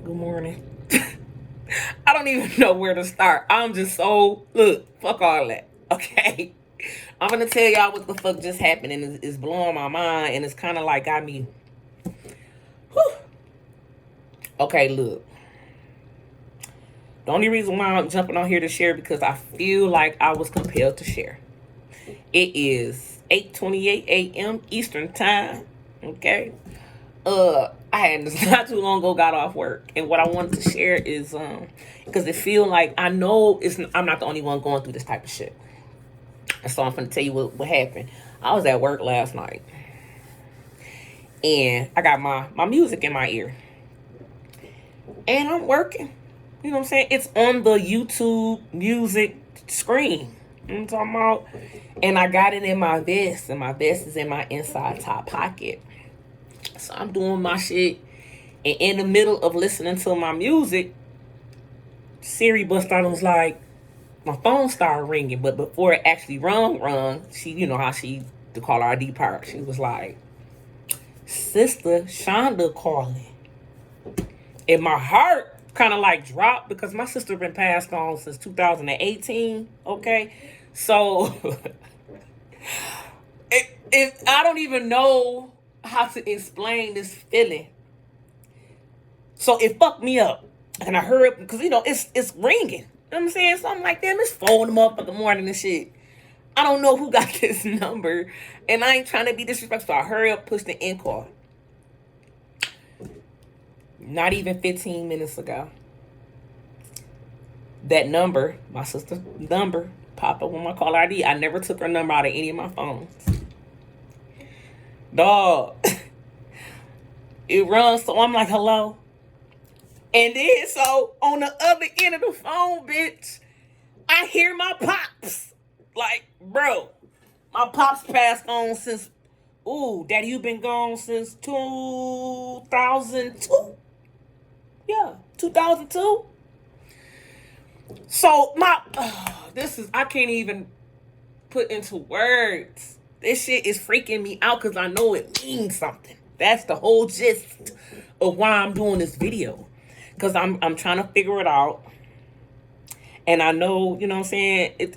Good morning. I don't even know where to start. I'm just so look. Fuck all that. Okay. I'm gonna tell y'all what the fuck just happened, and it's blowing my mind, and it's kind of like got me. Whew. Okay, look. The only reason why I'm jumping on here to share because I feel like I was compelled to share. It is 8:28 a.m. Eastern time. Okay. I had just not too long ago got off work, and what I wanted to share is because it feel like I know I'm not the only one going through this type of shit. And so I'm gonna tell you what happened. I was at work last night, and I got my music in my ear, and I'm working. You know what I'm saying? It's on the YouTube music screen. You know what I'm talking about? And I got it in my vest, and my vest is in my inside top pocket. So I'm doing my shit, and in the middle of listening to my music, Siri bust out and was like, my phone started ringing, but before it actually rung, she, you know how she, the caller ID part, she was like, Sister Shonda calling. And my heart kind of like dropped because my sister been passed on since 2018, okay? So, I don't even know how to explain this feeling. So it fucked me up. And I heard, because, it's ringing. You know what I'm saying? So I'm like, damn, it's 4 in the motherfucking morning and shit. I don't know who got this number. And I ain't trying to be disrespectful. So I hurry up, push the end call. Not even 15 minutes ago, that number, my sister's number, popped up on my call ID. I never took her number out of any of my phones. Dog. It runs, so I'm like, hello. And then, so, on the other end of the phone, bitch, I hear my pops. Like, bro, my pops passed on since, daddy, you been gone since 2002? Yeah, 2002. So, I can't even put into words. This shit is freaking me out because I know it means something. That's the whole gist of why I'm doing this video. Because I'm trying to figure it out. And I know, you know what I'm saying,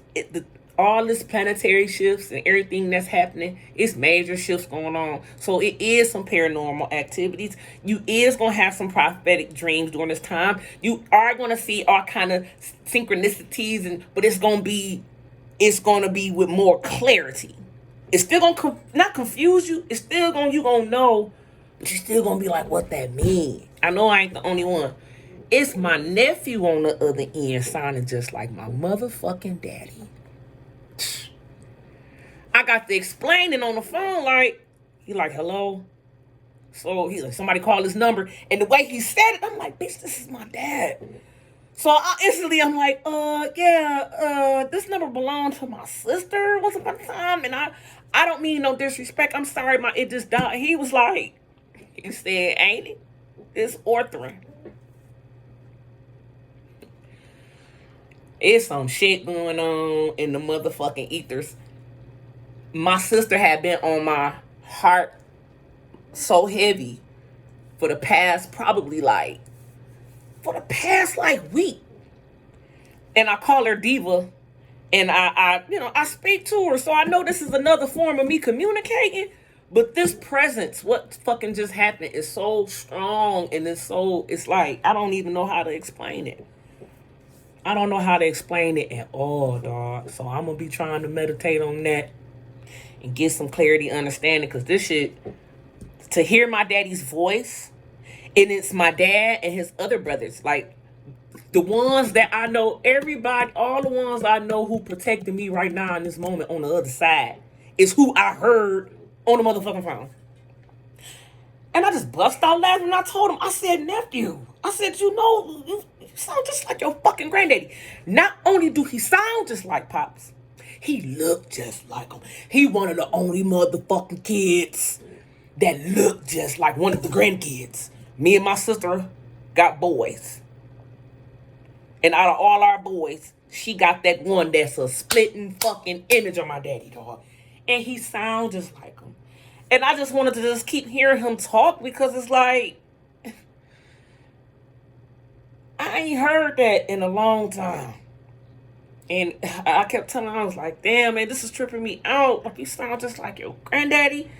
all this planetary shifts and everything that's happening, it's major shifts going on. So it is some paranormal activities. You is going to have some prophetic dreams during this time. You are going to see all kind of synchronicities, but it's going to be with more clarity. It's still going to not confuse you. It's still going to, you going to know, but you're still going to be like, what that mean? I know I ain't the only one. It's my nephew on the other end sounding just like my motherfucking daddy. I got to explain it on the phone, like, he like, hello? So he's like, somebody call his number. And the way he said it, I'm like, bitch, this is my dad. So I'm like, this number belonged to my sister once upon a time. And I don't mean no disrespect. I'm sorry, it just died. He was like, he said, ain't it? It's orthering. It's some shit going on in the motherfucking ethers. My sister had been on my heart so heavy for the past week. And I call her Diva, and I speak to her, so I know this is another form of me communicating. But this presence, what fucking just happened, is so strong, and it's like, I don't even know how to explain it. I don't know how to explain it at all, dog. So I'm going to be trying to meditate on that and get some clarity, understanding. Because this shit, to hear my daddy's voice, and it's my dad and his other brothers. Like, the ones that I know, everybody, all the ones I know who protected me right now in this moment on the other side is who I heard on the motherfucking phone. And I just bust out laughing and I told him, I said, nephew, I said, you sound just like your fucking granddaddy. Not only do he sound just like Pops, he looked just like him. He one of the only motherfucking kids that looked just like one of the grandkids. Me and my sister got boys. And out of all our boys, she got that one that's a splitting fucking image of my daddy, dog. And he sounds just like him. And I just wanted to just keep hearing him talk because it's like, I ain't heard that in a long time. And I kept telling her, I was like, damn, man, this is tripping me out. Like, you sound just like your granddaddy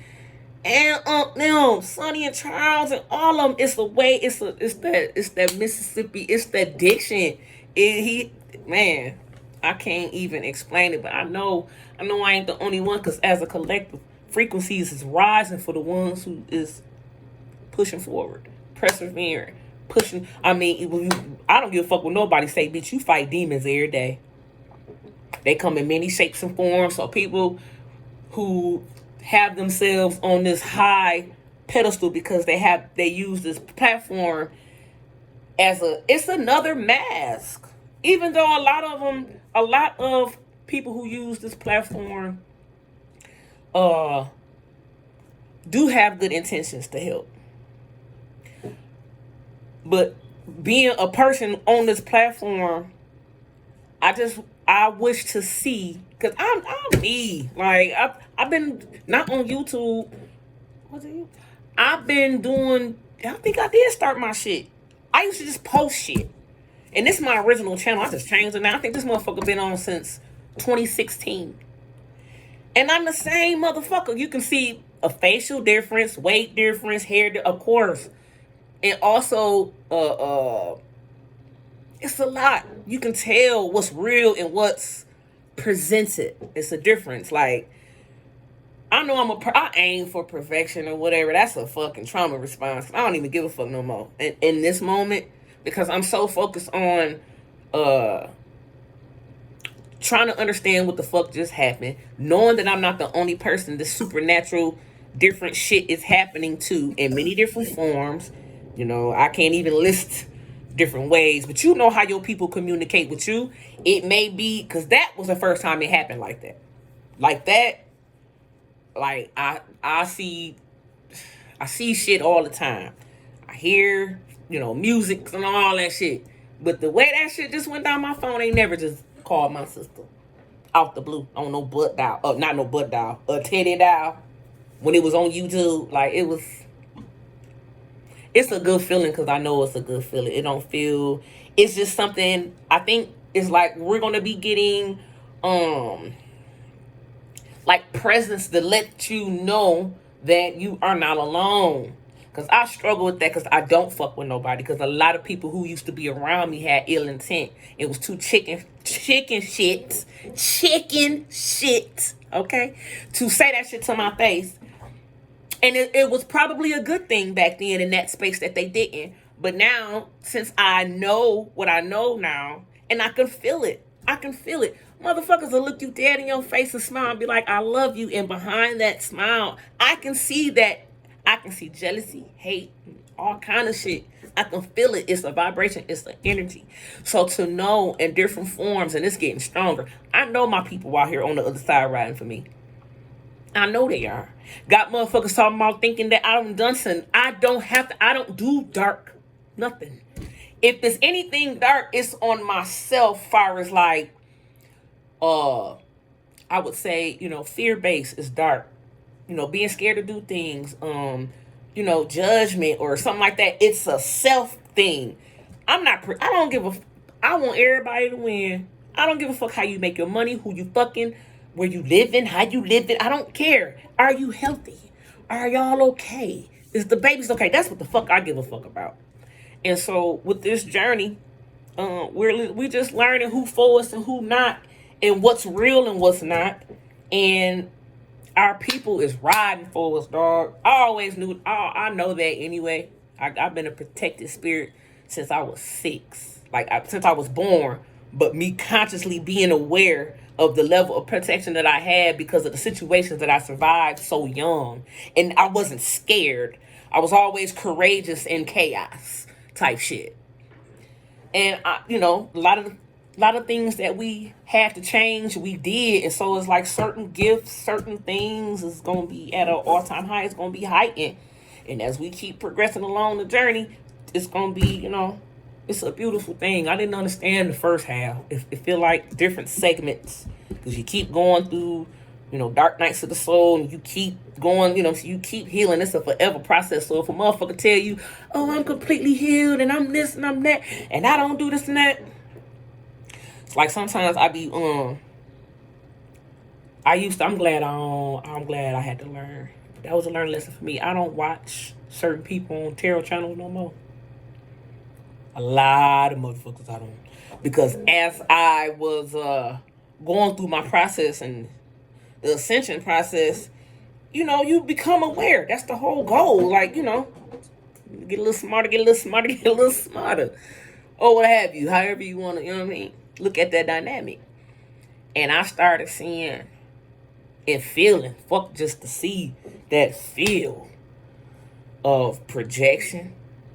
and them, Sonny and Charles and all of them. It's the way, it's that Mississippi, it's that diction. Man, I can't even explain it, but I know I ain't the only one, because as a collective, frequencies is rising for the ones who is pushing forward, persevering, pushing. I mean, I don't give a fuck what nobody say, bitch. You fight demons every day. They come in many shapes and forms. So people who have themselves on this high pedestal because they use this platform as it's another mask. Even though a lot of people who use this platform do have good intentions to help. But being a person on this platform, I wish to see, because I'm me. Like, I've been not on YouTube. What's it? I've been doing, I think I did start my shit. I used to just post shit. And this is my original channel. I just changed it now. I think this motherfucker been on since 2016. And I'm the same motherfucker. You can see a facial difference, weight difference, hair, of course. And also, it's a lot. You can tell what's real and what's presented. It's a difference. Like, I know I aim for perfection or whatever. That's a fucking trauma response. I don't even give a fuck no more in this moment, because I'm so focused on trying to understand what the fuck just happened, knowing that I'm not the only person. The supernatural different shit is happening to in many different forms. You know, I can't even list different ways, but you know how your people communicate with you. It may be because that was the first time it happened like that. Like I see shit all the time. I hear, music and all that shit. But the way that shit just went down my phone, ain't never just called my sister out the blue on no butt dial. Not no butt dial, a Teddy dial. When it was on YouTube, like, it's a good feeling, because I know it's a good feeling. It don't feel, it's just something, I think it's like we're going to be getting, like, presence to let you know that you are not alone. Because I struggle with that, because I don't fuck with nobody. Because a lot of people who used to be around me had ill intent. It was too chicken shit, okay, to say that shit to my face. And it was probably a good thing back then in that space that they didn't. But now, since I know what I know now, and I can feel it. Motherfuckers will look you dead in your face and smile and be like, I love you. And behind that smile, I can see that. I can see jealousy, hate, all kind of shit. I can feel it. It's a vibration. It's an energy. So to know in different forms, and it's getting stronger. I know my people out here on the other side riding for me. I know they are. Got motherfuckers talking about thinking that I done something. I don't do dark. Nothing. If there's anything dark, it's on myself, far as like, I would say, fear-based is dark. Being scared to do things, judgment or something like that. It's a self thing. I want everybody to win. I don't give a fuck how you make your money, who you fucking, where you living, how you living. I don't care. Are you healthy? Are y'all okay? Is the babies okay? That's what the fuck I give a fuck about. And so with this journey, we're just learning who for us and who not, and what's real and what's not. And our people is riding for us, dog. I always knew. I know that anyway. I've been a protected spirit since I was 6. Since I was born. But me consciously being aware of the level of protection that I had because of the situations that I survived so young. And I wasn't scared. I was always courageous in chaos type shit. And, a lot of things that we had to change, we did. And so it's like certain gifts, certain things is going to be at an all-time high. It's going to be heightened. And as we keep progressing along the journey, it's going to be, it's a beautiful thing. I didn't understand the first half. It feel like different segments, because you keep going through dark nights of the soul, and you keep going, so you keep healing. It's a forever process. So if a motherfucker tell you, oh, I'm completely healed and I'm this and I'm that and I don't do this and that, it's like sometimes I'm glad I had to learn. That was a learning lesson for me. I don't watch certain people on tarot channels no more. A lot of motherfuckers I don't. Because as I was going through my process and the ascension process, you become aware. That's the whole goal. Like, get a little smarter, get a little smarter, get a little smarter. Or what have you. However you want to, you know what I mean? Look at that dynamic. And I started seeing and feeling, fuck just to see that feel of projection,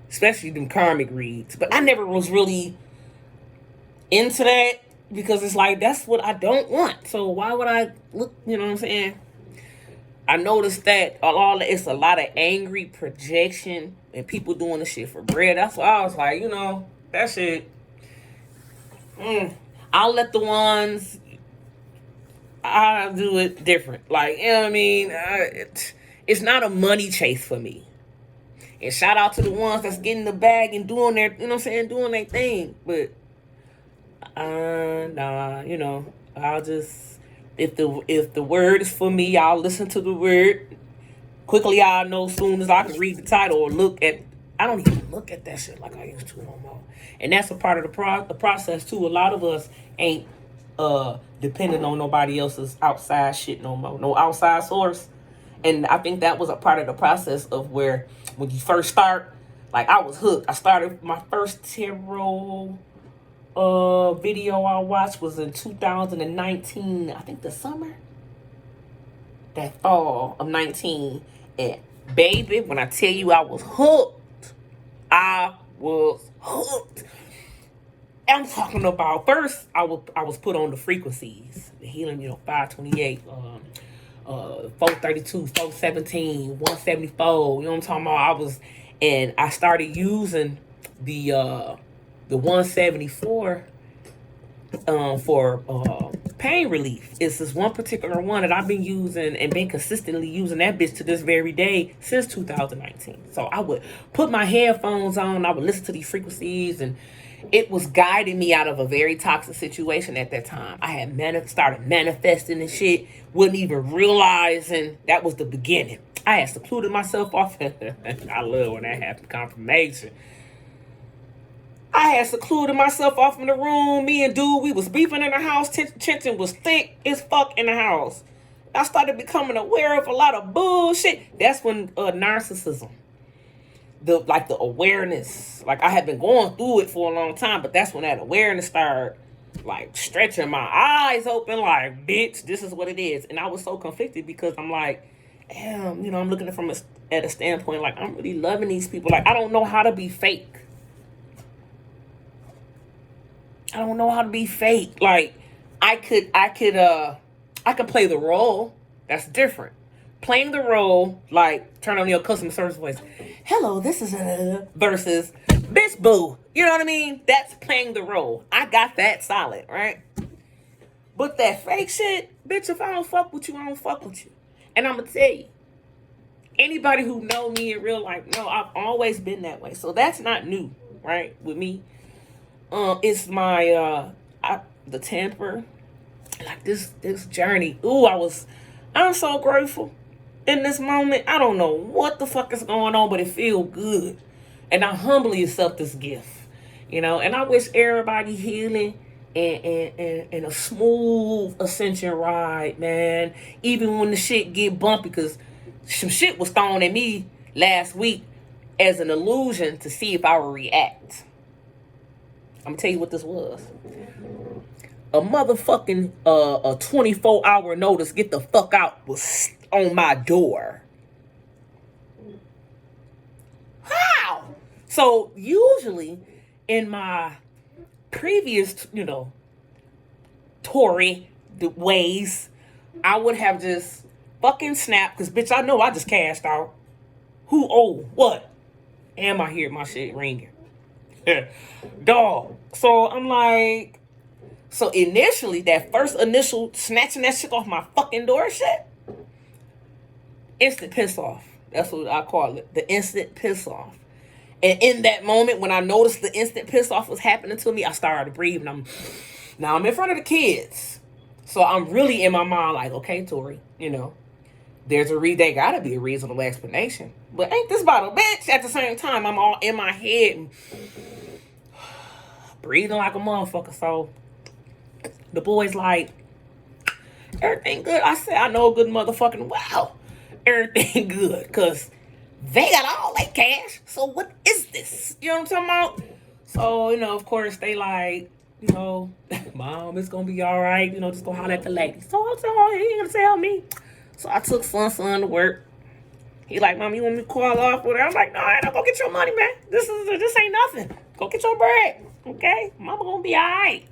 especially them karmic reads. But I never was really into that because it's like, that's what I don't want. So why would I look, you know what I'm saying? I noticed that it's a lot of angry projection and people doing the shit for bread. That's why I was like, that shit. I'll let the ones. I do it different. Like, you know what I mean? It's not a money chase for me. And shout out to the ones that's getting the bag and doing their, doing their thing. But, nah, I'll just, if the word is for me, I'll listen to the word. Quickly, I'll know as soon as I can read the title or I don't even look at that shit like I used to no more. And that's a part of the process, too. A lot of us ain't depending on nobody else's outside shit no more. No outside source. And I think that was a part of the process of where when you first start, like I was hooked. I started my first tarot video I watched was in 2019, I think the summer. That fall of 19. And baby, when I tell you I was hooked, I was hooked. I'm talking about first I was put on the frequencies, the healing, 528, 432, 417, 174, you know what I'm talking about? I started using the 174 for pain relief. It's this one particular one that I've been using and been consistently using that bitch to this very day since 2019. So I would put my headphones on, I would listen to these frequencies, and it was guiding me out of a very toxic situation at that time. I had started manifesting and shit, wasn't even realizing that was the beginning. I had secluded myself off. I love when that happened, confirmation. I had secluded myself off in the room. Me and dude, we was beefing in the house. Tension was thick as fuck in the house. I started becoming aware of a lot of bullshit. That's when narcissism, the awareness, like I had been going through it for a long time, but that's when that awareness started like stretching my eyes open, like, bitch, this is what it is. And I was so conflicted because I'm like, damn, I'm looking at a standpoint like I'm really loving these people. Like I don't know how to be fake. I don't know how to be fake. Like I could play the role. That's different. Playing the role, like turn on your customer service voice. Hello, this is versus bitch boo. You know what I mean? That's playing the role. I got that solid, right? But that fake shit, bitch, if I don't fuck with you, I don't fuck with you. And I'm gonna tell you, anybody who know me in real life, no, I've always been that way. So that's not new, right? With me. It's my the temper, like this journey. Ooh, I'm so grateful in this moment. I don't know what the fuck is going on, but it feels good, and I humbly accept this gift, and I wish everybody healing and a smooth ascension ride, man. Even when the shit get bumpy, because some shit was thrown at me last week as an illusion to see if I would react. I'm gonna tell you what this was. A motherfucking a 24-hour notice, get the fuck out, was on my door. How? So usually in my previous, Tory ways, I would have just fucking snapped, because bitch, I know I just cashed out. Who owe what? Am I hear my shit ringing? Dog. So I'm like, So initially, that first initial snatching that shit off my fucking door shit, instant piss off. That's what I call it. The instant piss off. And in that moment, when I noticed the instant piss off was happening to me, I started breathing. Now I'm in front of the kids. So I'm really in my mind like, okay, Tori, there gotta be a reasonable explanation. But ain't this about a bitch? At the same time, I'm all in my head and breathing like a motherfucker. So the boy's like, everything good? I said, I know a good motherfucking wow. Everything good. Because they got all that cash. So what is this? You know what I'm talking about? So, of course, they like, Mom, it's going to be all right. Just go holler at the lady. So I said, oh, he ain't going to tell me. So I took son to work. He like, Mom, you want me to call off with her? I'm like, no, I don't. Go get your money, man. This ain't nothing. Go get your bread. Okay? Mama going to be all right.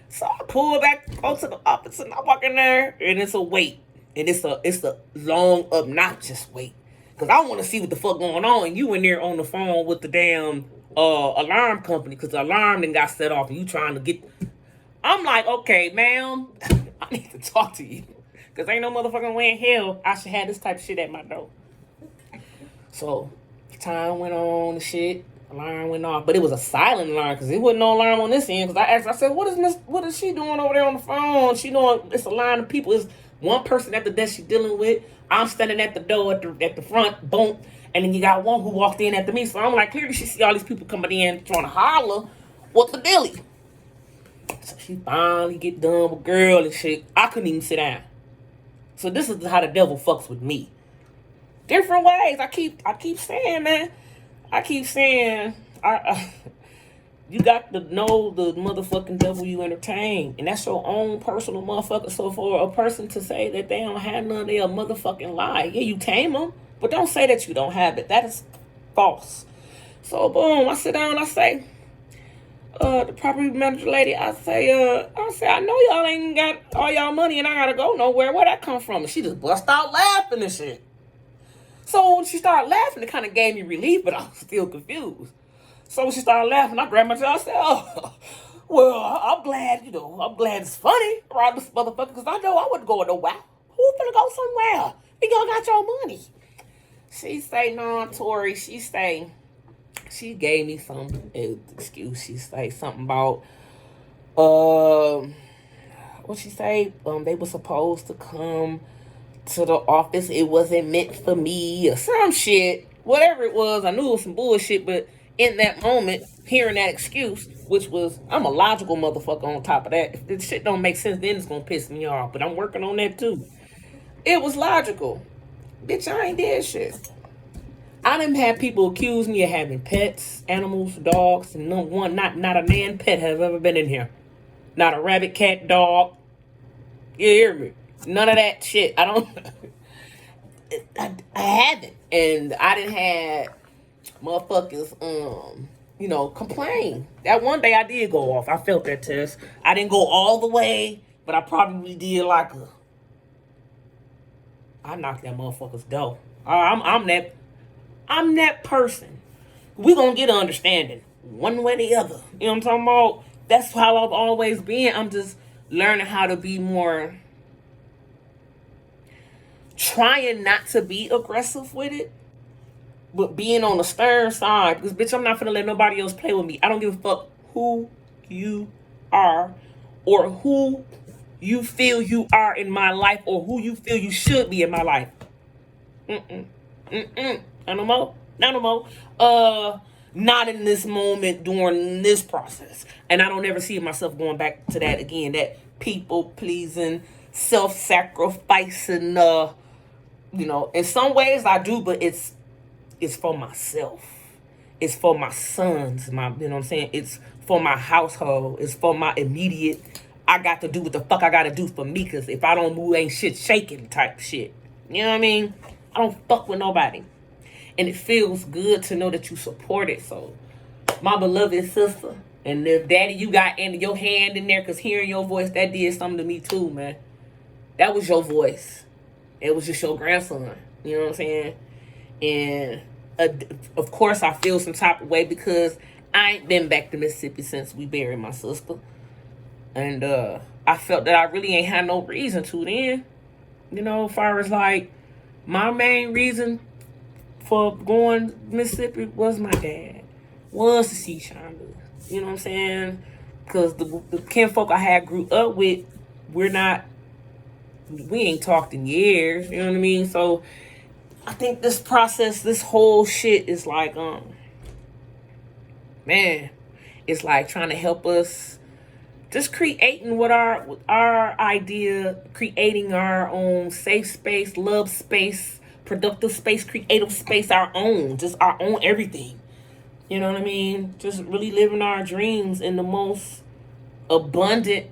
So I pull back, go to the office, and I walk in there, and it's a wait. And it's a long, obnoxious wait. Because I want to see what the fuck going on. And you in there on the phone with the damn alarm company. Because the alarm then got set off and you trying to get... I'm like, okay, ma'am, I need to talk to you. Because ain't no motherfucking way in hell I should have this type of shit at my door. So, time went on and shit. Alarm went off. But it was a silent alarm because there wasn't no alarm on this end. Because I asked, I said, what is she doing over there on the phone? She doing, it's a line of people. It's one person at the desk she dealing with. I'm standing at the door at the front, boom. And then you got one who walked in after me. So I'm like, clearly she see all these people coming in trying to holler. What the dilly? So she finally get done with girl and shit. I couldn't even sit down. So this is how the devil fucks with me. Different ways. I keep saying, man. I keep saying, you got to know the motherfucking devil you entertain. And that's your own personal motherfucker. So for a person to say that they don't have none, they a motherfucking lie. Yeah, you tame them, but don't say that you don't have it. That is false. So boom, I sit down, I say, the property manager lady, I say, I know y'all ain't got all y'all money and I gotta go nowhere. Where that come from? And she just bust out laughing and shit. So when she started laughing, it kind of gave me relief, but I was still confused. So when she started laughing, I grabbed myself. I said, oh, well, I'm glad it's funny around this motherfucker, because I know I wouldn't go nowhere. Who's gonna go somewhere? We gonna got your money. She say, no, Tori, she gave me some excuse. She say something about, what she say? They were supposed to come to the office. It wasn't meant for me or some shit. Whatever it was, I knew it was some bullshit, but in that moment, hearing that excuse, which was, I'm a logical motherfucker on top of that. If this shit don't make sense, then it's gonna piss me off. But I'm working on that too. It was logical. Bitch, I ain't did shit. I done had people accuse me of having pets, animals, dogs, and not a man pet has ever been in here. Not a rabbit, cat, dog. You hear me? None of that shit. I don't... I haven't. And I didn't have motherfuckers, complain. That one day I did go off. I felt that test. I didn't go all the way, but I probably did like I knocked that motherfucker's door. I'm that person. We gonna get an understanding one way or the other. You know what I'm talking about? That's how I've always been. I'm just learning how to be more, trying not to be aggressive with it, but being on the stern side. Because bitch, I'm not gonna let nobody else play with me. I don't give a fuck who you are or who you feel you are in my life or who you feel you should be in my life. Not no more. Not no more. Not in this moment during this process. And I don't ever see myself going back to that again. That people pleasing, self-sacrificing, in some ways I do, but it's for myself. It's for my sons, you know what I'm saying? It's for my household. It's for my immediate, I got to do what the fuck I got to do for me, because if I don't move, ain't shit shaking type shit. You know what I mean? I don't fuck with nobody. And it feels good to know that you support it. So, my beloved sister, and if daddy, you got your hand in there, because hearing your voice, that did something to me too, man. That was your voice. It was just your grandson. You know what I'm saying? And of course, I feel some type of way because I ain't been back to Mississippi since we buried my sister. And I felt that I really ain't had no reason to then. As far as like my main reason for going to Mississippi was my dad. Was to see Shonda. You know what I'm saying? Because the kinfolk I had grew up with, we ain't talked in years. You know what I mean? So I think this process, this whole shit is like, man, it's like trying to help us just creating what our idea, creating our own safe space, love space, productive space, creative space, our own, just our own everything. You know what I mean? Just really living our dreams in the most abundant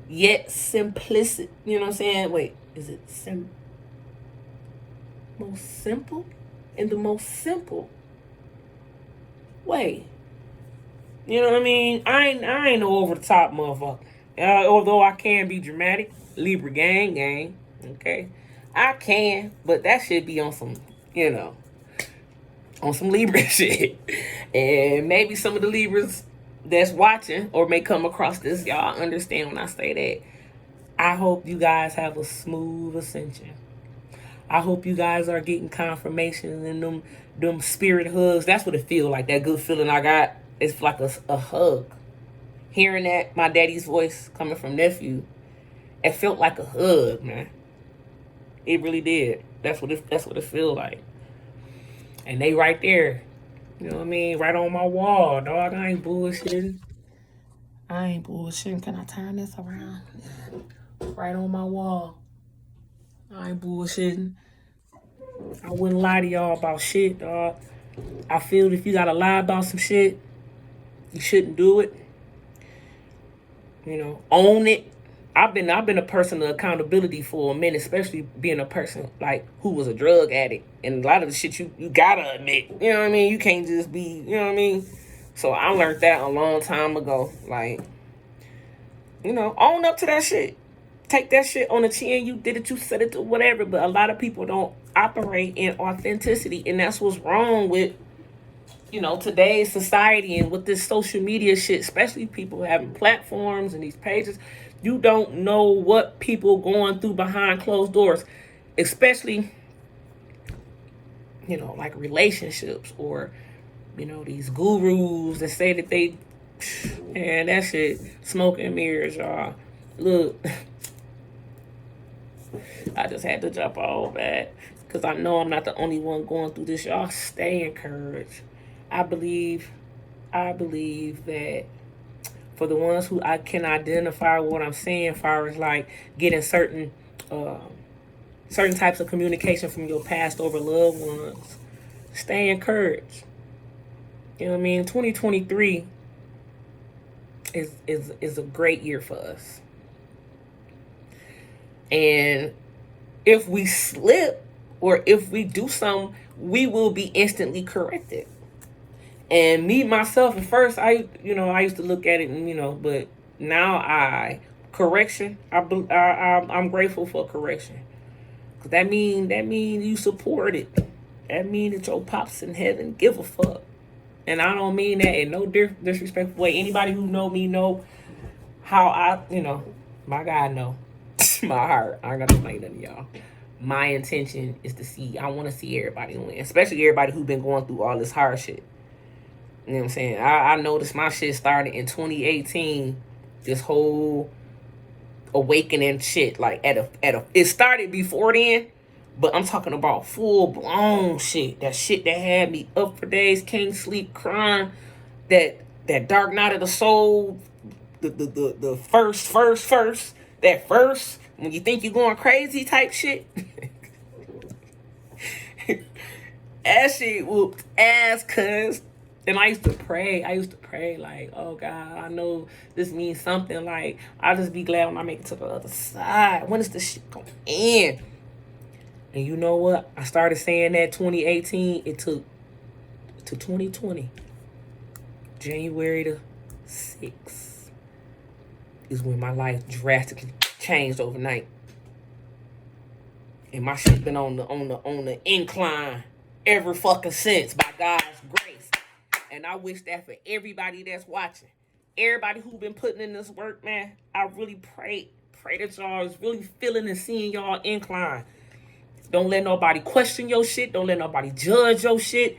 yet simplicity. You know what I'm saying? Wait, is it most simple? In the most simple way. You know what I mean? I ain't no over the top motherfucker. Although I can be dramatic, Libra gang, okay, I can, but that should be on some, on some Libra shit. And maybe some of the Libras that's watching or may come across this, y'all understand when I say that. I hope you guys have a smooth ascension. I hope you guys are getting confirmations and them spirit hugs. That's what it feels like. That good feeling I got. It's like a hug. Hearing that, my daddy's voice coming from nephew, it felt like a hug, man. It really did. That's what it feels like. And they right there. You know what I mean? Right on my wall, dog. I ain't bullshitting. Can I turn this around? Right on my wall. I ain't bullshitting. I wouldn't lie to y'all about shit, dog. I feel if you gotta lie about some shit, you shouldn't do it. Own it. I've been a person of accountability for a minute, especially being a person like who was a drug addict. And a lot of the shit you gotta admit. You know what I mean? You can't just be, you know what I mean? So I learned that a long time ago. Like, own up to that shit. Take that shit on the chin. You did it, you said it, whatever. But a lot of people don't operate in authenticity. And that's what's wrong with, today's society and with this social media shit, especially people having platforms and these pages. You don't know what people going through behind closed doors, especially, like relationships or, these gurus that say that they, and that shit, smoke and mirrors, y'all. Look, I just had to jump all back because I know I'm not the only one going through this. Y'all stay encouraged. I believe that for the ones who I can identify what I'm saying, as far as like getting certain types of communication from your past over loved ones, stay encouraged. You know what I mean? 2023 is a great year for us. And if we slip or if we do something, we will be instantly corrected. And me, myself, at first, I used to look at it and, but now I'm grateful for correction. Cause that mean you support it. That mean that your pops in heaven give a fuck. And I don't mean that in no disrespectful way. Anybody who know me know how my God know. My heart. I ain't got to explain that to y'all. My intention is I want to see everybody win. Especially everybody who's been going through all this hard shit. You know what I'm saying? I noticed my shit started in 2018. This whole awakening shit. Like it started before then, but I'm talking about full blown shit. That shit that had me up for days, can't sleep, crying. That dark night of the soul. The first. That first when you think you're going crazy type shit. That shit whooped ass, cuz. And I used to pray like, oh God, I know this means something. Like, I'll just be glad when I make it to the other side. When is this shit going to end? And you know what? I started saying that 2018. It took to 2020. January the 6th is when my life drastically changed overnight. And my shit been on the incline ever fucking since, by God's grace. And I wish that for everybody that's watching. everybody who been putting in this work, man. I really pray that y'all is really feeling and seeing y'all incline. Don't let nobody question your shit. Don't let nobody judge your shit.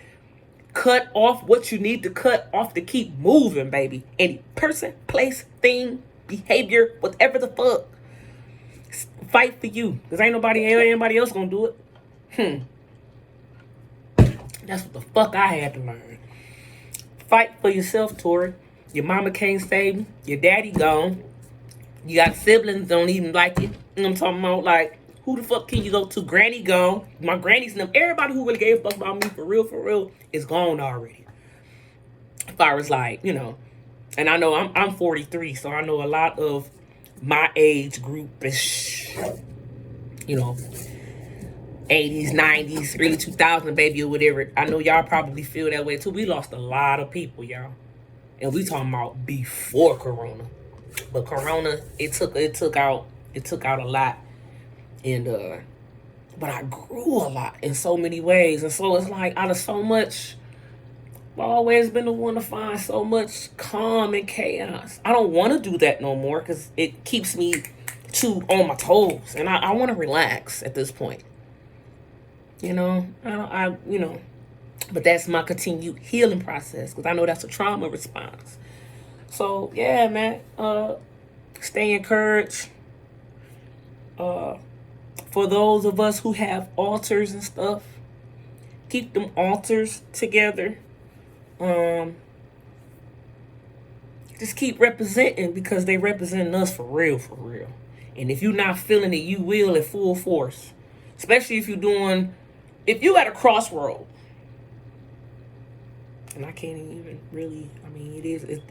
Cut off what you need to cut off to keep moving, baby. Any person, place, thing, behavior, whatever the fuck. Fight for you. Because ain't anybody else gonna do it. That's what the fuck I had to learn. Fight for yourself, Tori. Your mama can't save you. Your daddy gone. You got siblings don't even like you. You know what I'm talking about? Like, who the fuck can you go to? Granny gone. My grannies and them. Everybody who really gave a fuck about me for real, is gone already. As far as like, you know. And I know I'm 43, so I know a lot of my age group is, you know, 80s, 90s, early 2000s, baby, or whatever. I know y'all probably feel that way too. We lost a lot of people, y'all. And we talking about before Corona. But Corona, it took out a lot. And but I grew a lot in so many ways. And so it's like out of so much, I've always been the one to find so much calm and chaos. I don't want to do that no more because it keeps me too on my toes. And I want to relax at this point. You know, you know, but that's my continued healing process because I know that's a trauma response. So yeah, man, stay encouraged. For those of us who have altars and stuff, keep them altars together. Just keep representing because they represent us for real. And if you're not feeling it, you will at full force. Especially if you at a crossroad. And I can't even really, I mean,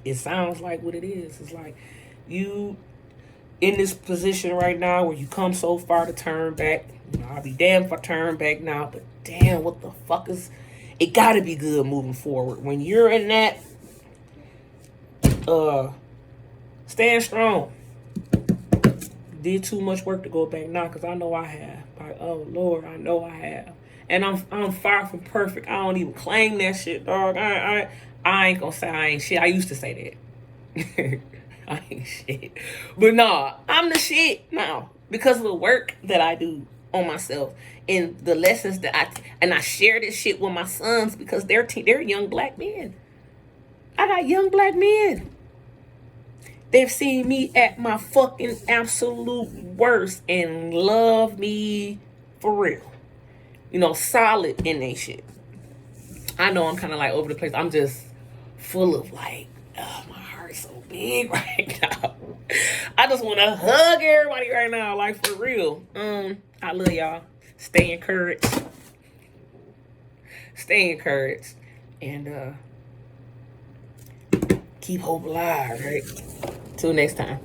it sounds like what it is. It's like you in this position right now where you come so far to turn back. You know, I'll be damned if I turn back now, but damn, what the fuck is, it gotta be good moving forward. When you're in that, stand strong. Did too much work to go back now because I know I have. Like, oh Lord, I know I have. And I'm far from perfect. I don't even claim that shit, dog. I ain't gonna say I ain't shit. I used to say that. I ain't shit. But nah, I'm the shit now because of the work that I do on myself and the lessons that I share this shit with my sons because they're young black men. I got young black men. They've seen me at my fucking absolute worst and love me for real. You know, solid in that shit. I know I'm kind of like over the place. I'm just full of like, oh, my heart's so big right now. I just want to hug everybody right now, like for real. I love y'all. Stay encouraged. Stay encouraged. And keep hope alive, right? Till next time.